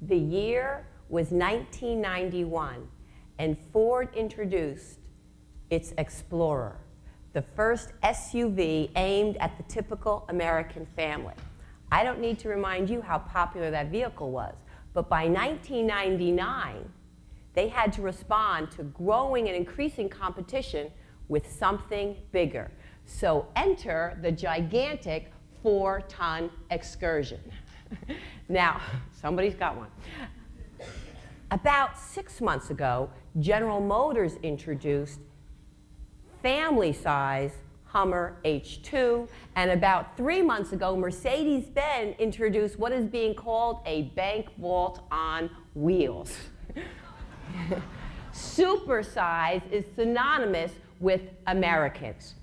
The year was 1991, and Ford introduced its Explorer, the first SUV aimed at the typical American family. I don't need to remind you how popular that vehicle was, but by 1999, they had to respond to growing and increasing competition with something bigger. So enter the gigantic 4-ton Excursion. Now, somebody's got one. About 6 months ago, General Motors introduced family-size Hummer H2, and about 3 months ago, Mercedes-Benz introduced what is being called a bank vault on wheels. Supersize is synonymous with Americans.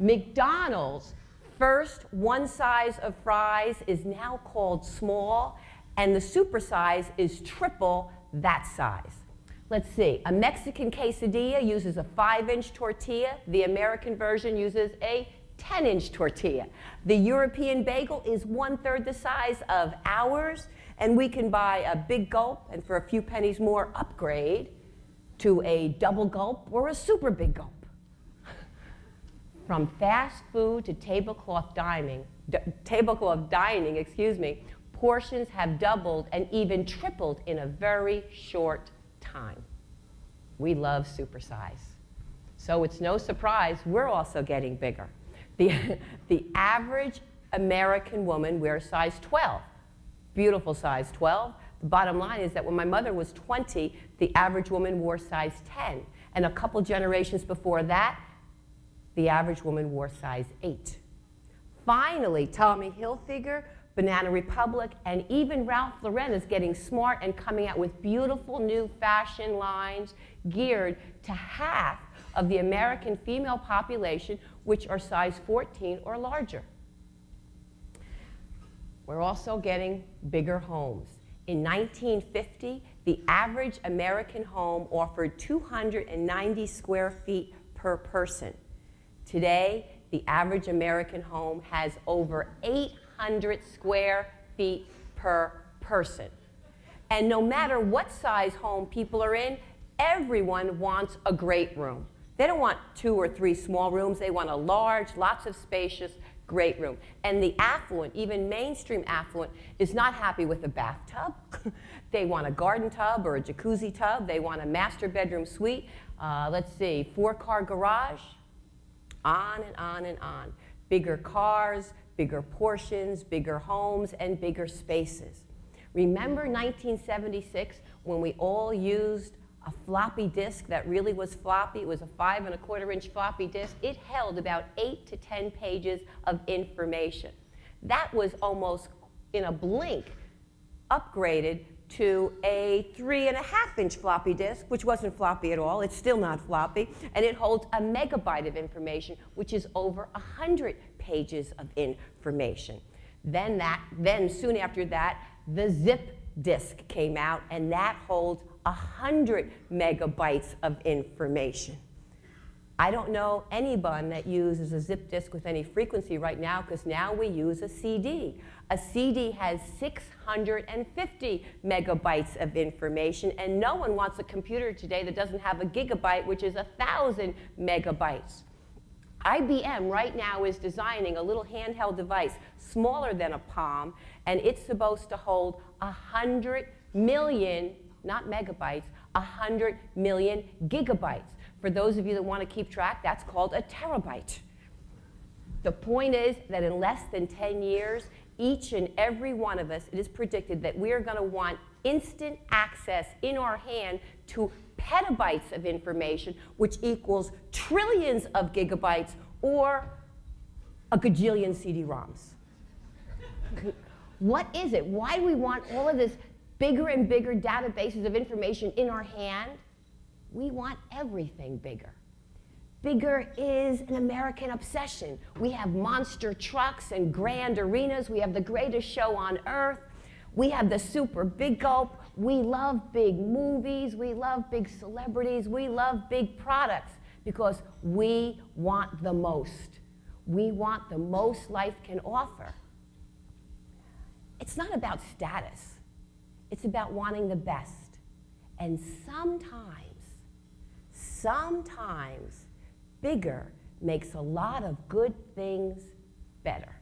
McDonald's first one size of fries is now called small, and the supersize is triple that size. Let's see, a Mexican quesadilla uses a 5-inch tortilla. The American version uses a 10-inch tortilla. The European bagel is 1/3 the size of ours, and we can buy a big gulp and for a few pennies more upgrade to a double gulp or a super big gulp. From fast food to tablecloth dining, portions have doubled and even tripled in a very short time. We love supersize. So it's no surprise we're also getting bigger. The average American woman wears size 12. Beautiful size 12. The bottom line is that when my mother was 20, the average woman wore size 10. And a couple generations before that, the average woman wore size 8. Finally, Tommy Hilfiger, Banana Republic, and even Ralph Lauren is getting smart and coming out with beautiful new fashion lines geared to half of the American female population, which are size 14 or larger. We're also getting bigger homes. In 1950, the average American home offered 290 square feet per person. Today, the average American home has over 800 square feet per person. And no matter what size home people are in, everyone wants a great room. They don't want 2 or 3 small rooms. They want a large, lots of spacious, great room. And the affluent, even mainstream affluent, is not happy with a bathtub. They want a garden tub or a jacuzzi tub. They want a master bedroom suite. Let's see, 4-car garage. On and on and on. Bigger cars, bigger portions, bigger homes, and bigger spaces. Remember 1976 when we all used a floppy disk that really was floppy? It was a 5 1/4-inch floppy disk. It held about 8 to 10 pages of information. That was almost in a blink upgraded to a 3 1/2-inch floppy disk, which wasn't floppy at all. It's still not floppy. And it holds a megabyte of information, which is over 100 pages of information. Then soon after that, the zip disk came out, and that holds 100 megabytes of information. I don't know anyone that uses a zip disk with any frequency right now, because now we use a CD. A CD has 650 megabytes of information, and no one wants a computer today that doesn't have a gigabyte, which is 1,000 megabytes. IBM right now is designing a little handheld device smaller than a palm, and it's supposed to hold 100 million, not megabytes, 100 million gigabytes. For those of you that want to keep track, that's called a terabyte. The point is that in less than 10 years, each and every one of us, it is predicted that we are going to want instant access in our hand to petabytes of information, which equals trillions of gigabytes or a gajillion CD-ROMs. What is it? Why do we want all of this bigger and bigger databases of information in our hand? We want everything bigger. Bigger is an American obsession. We have monster trucks and grand arenas. We have the greatest show on earth. We have the super big gulp. We love big movies. We love big celebrities. We love big products because we want the most. We want the most life can offer. It's not about status. It's about wanting the best. And sometimes bigger makes a lot of good things better.